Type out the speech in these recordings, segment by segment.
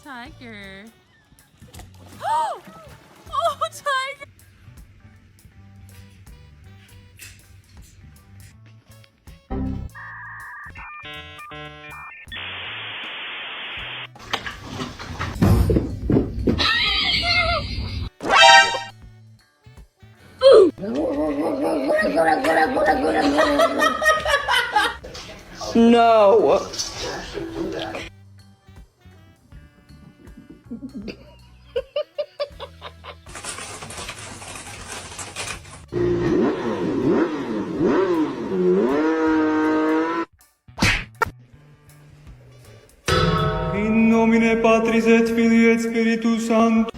Tiger. Oh, tiger. No. In nomine Patris et Filii et Spiritus Sanctus.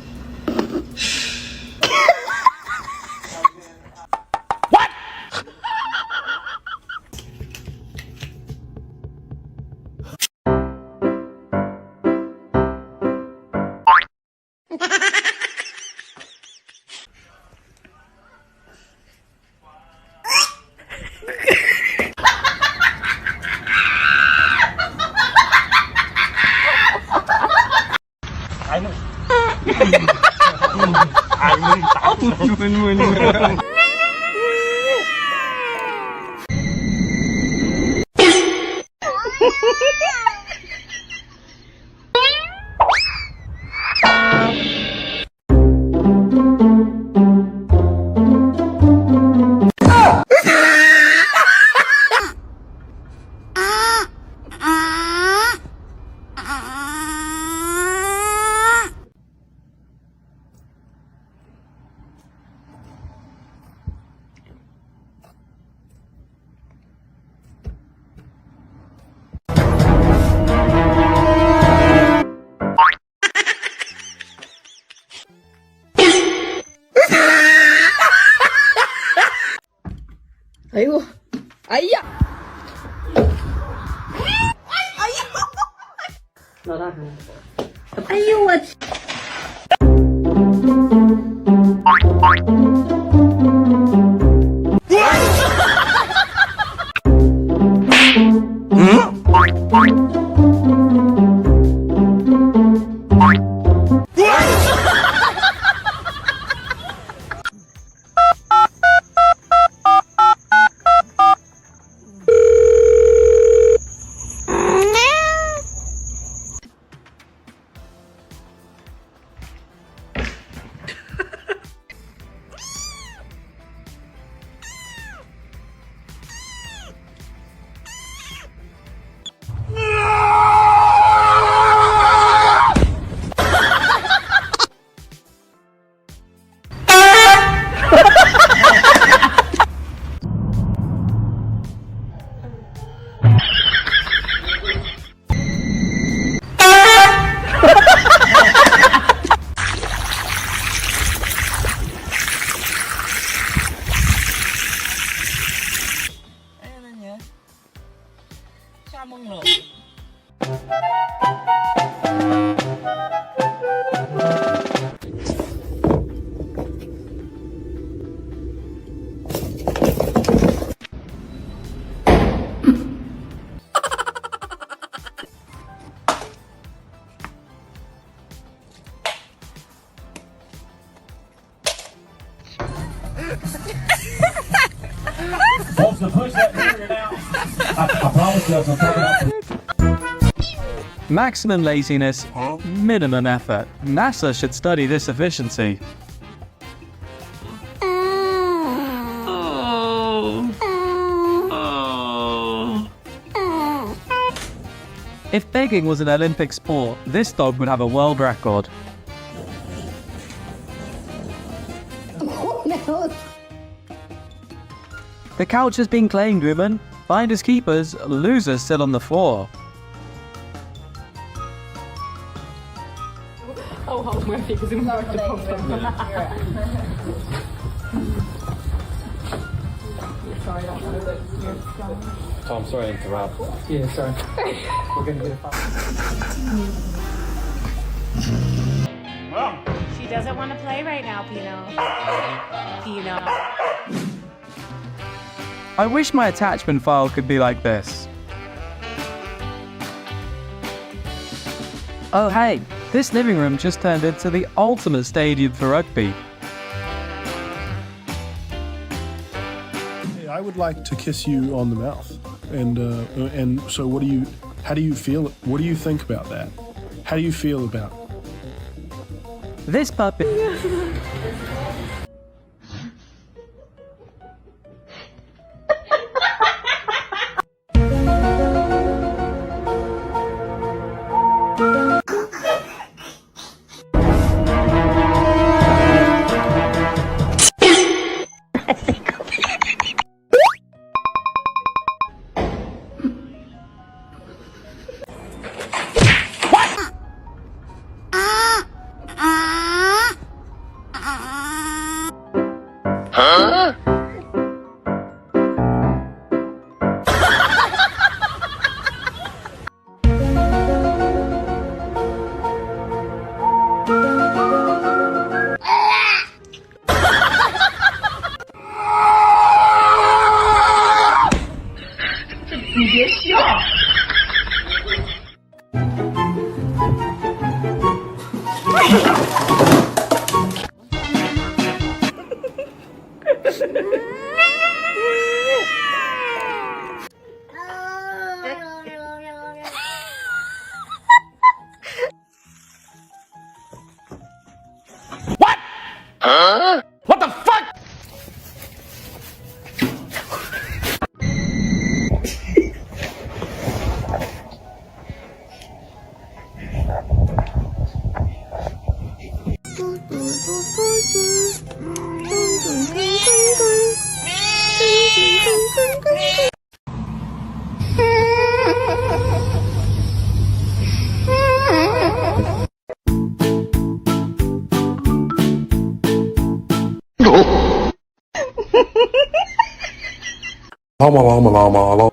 哎呦我去！ Maximum laziness, minimum effort. NASA should study this efficiency. If begging was an Olympic sport, this dog would have a world record. The couch has been claimed, women. Finders keepers, losers still on the floor. Tom, sorry to interrupt. Yeah, sorry. We're going to get a She doesn't want to play right now, Pino. Pino. I wish my attachment file could be like this. Oh hey, this living room just turned into the ultimate stadium for rugby. Hey, I would like to kiss you on the mouth. And so how do you feel? What do you think about that? How do you feel about it? This puppy... What the fuck? Llama, llama, llama, llama.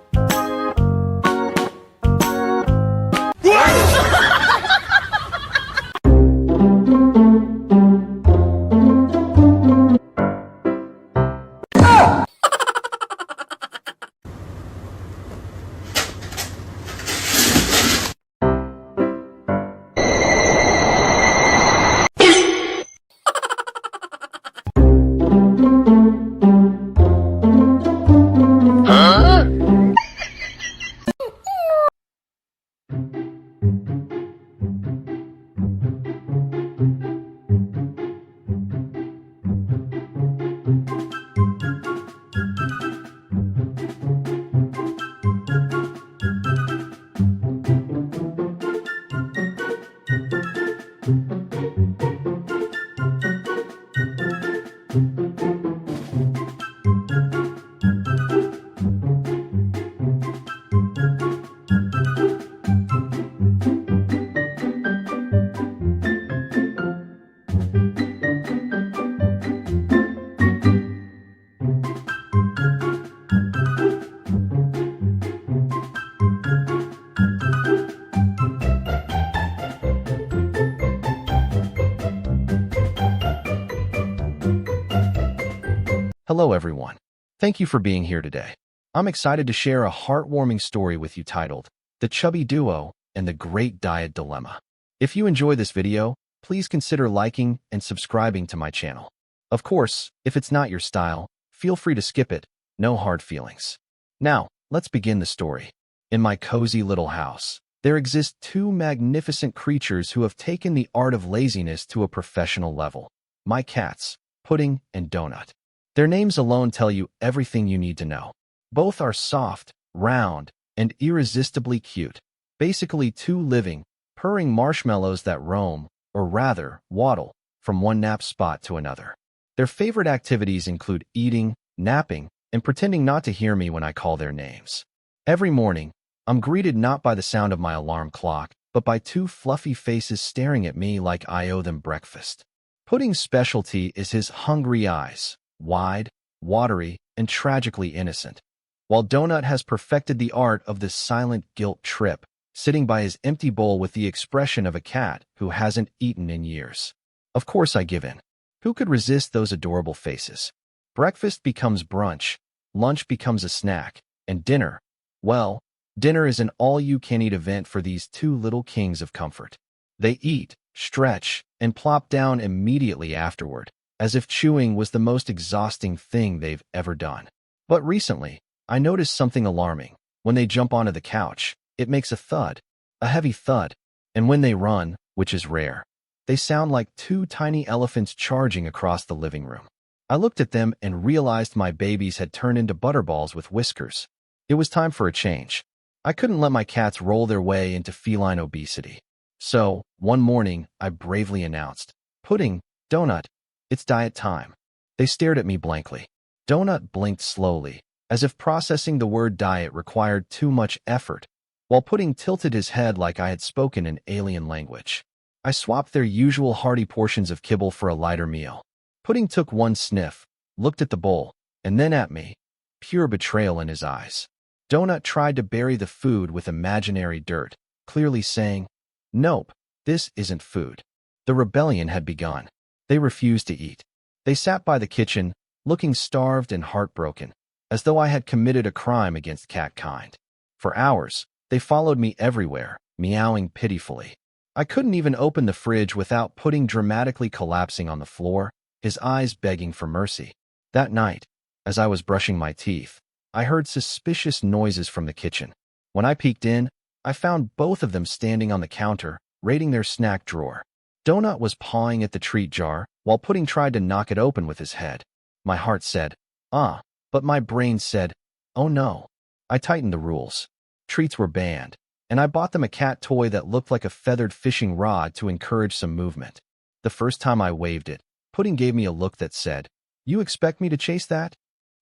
Hello everyone. Thank you for being here today. I'm excited to share a heartwarming story with you titled, The Chubby Duo and the Great Diet Dilemma. If you enjoy this video, please consider liking and subscribing to my channel. Of course, if it's not your style, feel free to skip it, no hard feelings. Now, let's begin the story. In my cozy little house, there exist two magnificent creatures who have taken the art of laziness to a professional level. My cats, Pudding and Donut. Their names alone tell you everything you need to know. Both are soft, round, and irresistibly cute. Basically two living, purring marshmallows that roam, or rather, waddle, from one nap spot to another. Their favorite activities include eating, napping, and pretending not to hear me when I call their names. Every morning, I'm greeted not by the sound of my alarm clock, but by two fluffy faces staring at me like I owe them breakfast. Pudding's specialty is his hungry eyes, wide, watery, and tragically innocent, while Donut has perfected the art of the silent guilt trip, sitting by his empty bowl with the expression of a cat who hasn't eaten in years. Of course I give in. Who could resist those adorable faces? Breakfast becomes brunch, lunch becomes a snack, and dinner, well, dinner is an all-you-can-eat event for these two little kings of comfort. They eat, stretch, and plop down immediately afterward, as if chewing was the most exhausting thing they've ever done. But recently, I noticed something alarming. When they jump onto the couch, it makes a thud, a heavy thud, and when they run, which is rare, they sound like two tiny elephants charging across the living room. I looked at them and realized my babies had turned into butterballs with whiskers. It was time for a change. I couldn't let my cats roll their way into feline obesity. So, one morning, I bravely announced, Pudding, Donut, it's diet time. They stared at me blankly. Donut blinked slowly, as if processing the word diet required too much effort, while Pudding tilted his head like I had spoken an alien language. I swapped their usual hearty portions of kibble for a lighter meal. Pudding took one sniff, looked at the bowl, and then at me, pure betrayal in his eyes. Donut tried to bury the food with imaginary dirt, clearly saying, Nope, this isn't food. The rebellion had begun. They refused to eat. They sat by the kitchen, looking starved and heartbroken, as though I had committed a crime against catkind. For hours, they followed me everywhere, meowing pitifully. I couldn't even open the fridge without Pudding dramatically collapsing on the floor, his eyes begging for mercy. That night, as I was brushing my teeth, I heard suspicious noises from the kitchen. When I peeked in, I found both of them standing on the counter, raiding their snack drawer. Donut was pawing at the treat jar, while Pudding tried to knock it open with his head. My heart said, but my brain said, oh no. I tightened the rules. Treats were banned, and I bought them a cat toy that looked like a feathered fishing rod to encourage some movement. The first time I waved it, Pudding gave me a look that said, You expect me to chase that?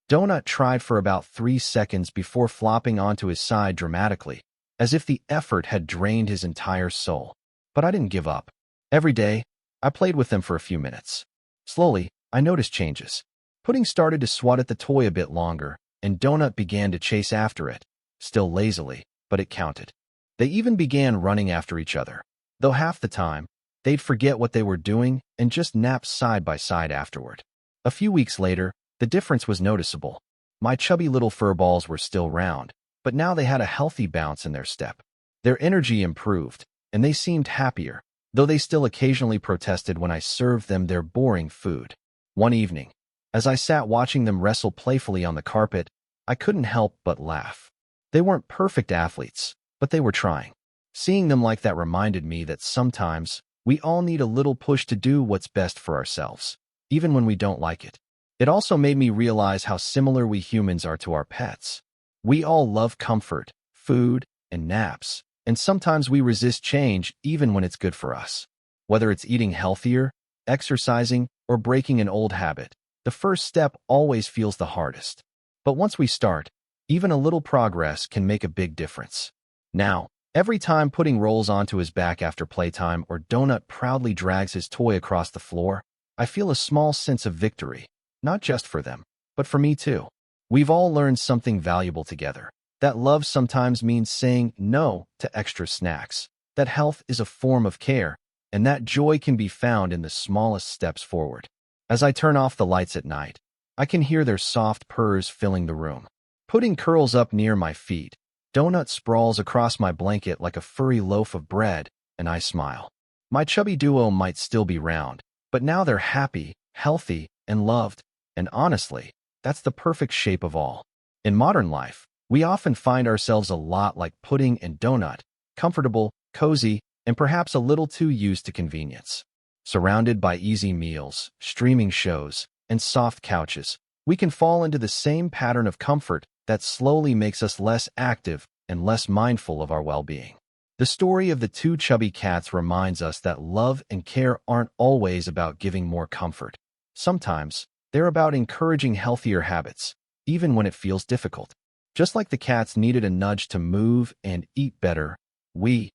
Donut tried for about 3 seconds before flopping onto his side dramatically, as if the effort had drained his entire soul. But I didn't give up. Every day, I played with them for a few minutes. Slowly, I noticed changes. Pudding started to swat at the toy a bit longer, and Donut began to chase after it, still lazily, but it counted. They even began running after each other, though half the time, they'd forget what they were doing and just nap side by side afterward. A few weeks later, the difference was noticeable. My chubby little furballs were still round, but now they had a healthy bounce in their step. Their energy improved, and they seemed happier, though they still occasionally protested when I served them their boring food. One evening, as I sat watching them wrestle playfully on the carpet, I couldn't help but laugh. They weren't perfect athletes, but they were trying. Seeing them like that reminded me that sometimes we all need a little push to do what's best for ourselves, even when we don't like it. It also made me realize how similar we humans are to our pets. We all love comfort, food, and naps, and sometimes we resist change even when it's good for us. Whether it's eating healthier, exercising, or breaking an old habit, the first step always feels the hardest. But once we start, even a little progress can make a big difference. Now, every time Pudding rolls onto his back after playtime or Donut proudly drags his toy across the floor, I feel a small sense of victory, not just for them, but for me too. We've all learned something valuable together, that love sometimes means saying no to extra snacks, that health is a form of care, and that joy can be found in the smallest steps forward. As I turn off the lights at night, I can hear their soft purrs filling the room. Pudding curls up near my feet. Donut sprawls across my blanket like a furry loaf of bread, and I smile. My chubby duo might still be round, but now they're happy, healthy, and loved, and honestly, that's the perfect shape of all. In modern life, we often find ourselves a lot like Pudding and Donut, comfortable, cozy, and perhaps a little too used to convenience. Surrounded by easy meals, streaming shows, and soft couches, we can fall into the same pattern of comfort that slowly makes us less active and less mindful of our well-being. The story of the two chubby cats reminds us that love and care aren't always about giving more comfort. Sometimes, they're about encouraging healthier habits, even when it feels difficult. Just like the cats needed a nudge to move and eat better, we,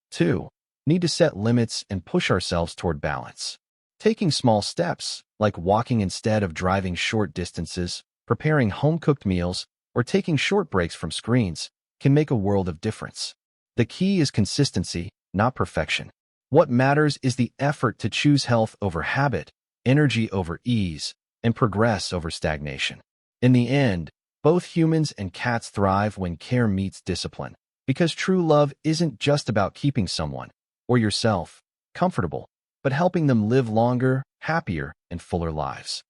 too, need to set limits and push ourselves toward balance. Taking small steps, like walking instead of driving short distances, preparing home-cooked meals, or taking short breaks from screens, can make a world of difference. The key is consistency, not perfection. What matters is the effort to choose health over habit, energy over ease, and progress over stagnation. In the end, both humans and cats thrive when care meets discipline, because true love isn't just about keeping someone, or yourself, comfortable, but helping them live longer, happier, and fuller lives.